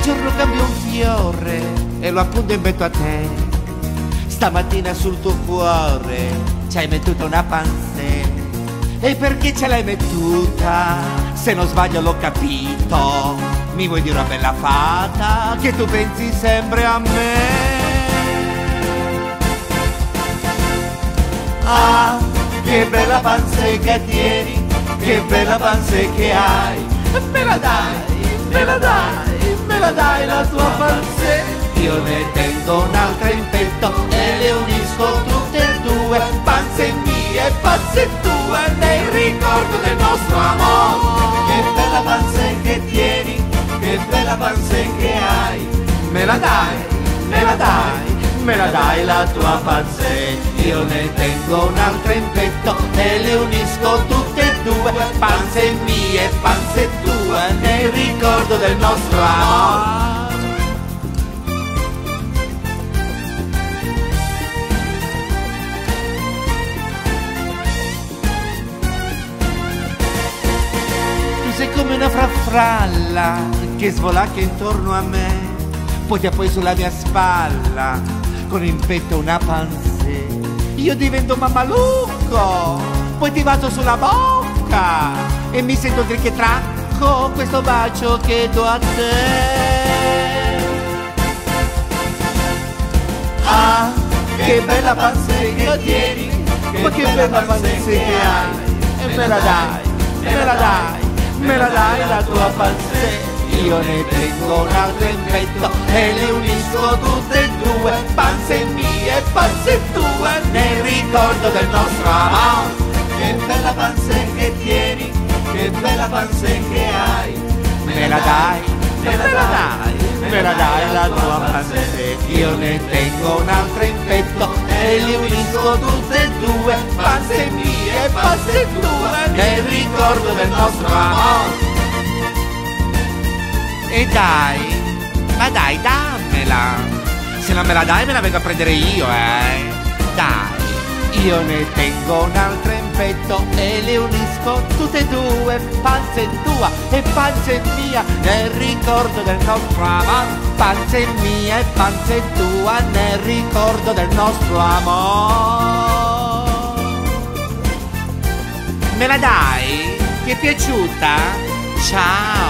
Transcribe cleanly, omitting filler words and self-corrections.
giorno cambio un fiore e lo appunto in petto a te. Stamattina sul tuo cuore ci hai mettuto una pansè. E perché ce l'hai mettuta? Se non sbaglio l'ho capito. Mi vuoi dire una bella fata che tu pensi sempre a me? Ah, che bella pansè che tieni, che bella pansè che hai. Me la dai, me la dai, me la dai la tua pansè. Io ne tengo un'altra in petto e le unisco tutte e due. Pansè mia e pansè tua nel ricordo del nostro amore. Che bella pansè che tieni, che bella pansè che hai. Me la dai, me la dai, me la dai la tua pansè. Io ne tengo un'altra in petto e le unisco tutte e due. Pansè mia e pansè tua nel ricordo del nostro amore. Sei come una farfalla che svolacchia intorno a me, poi ti appoggi sulla mia spalla con in petto una pansè. Io divento mammalucco, poi ti bacio sulla bocca e mi sento dire che tracco questo bacio che do a te. Ah, che bella pansè che tieni, ma che bella pansè che hai. E me la dai, me la dai, me la dai la tua pansè. Io ne tengo un'altra in petto e le unisco tutte e due. Pansè mia e pansè tua nel ricordo del nostro amore. Che bella pansè che tieni, che bella pansè che hai. Me la dai, me la dai, me la dai la tua pansè. Io ne tengo un'altra in petto e le unisco tutte e due. Pansè mia e pansè tua nel ricordo del nostro amore. E dai, ma dai, dammela. Se non me la dai me la vengo a prendere io, Dai, io ne tengo un'altra in petto e le unisco tutte e due. Pansè tua e pansè mia nel ricordo del nostro amore. Pansè mia e pansè tua nel ricordo del nostro amore. Me la dai? Ti è piaciuta? Ciao!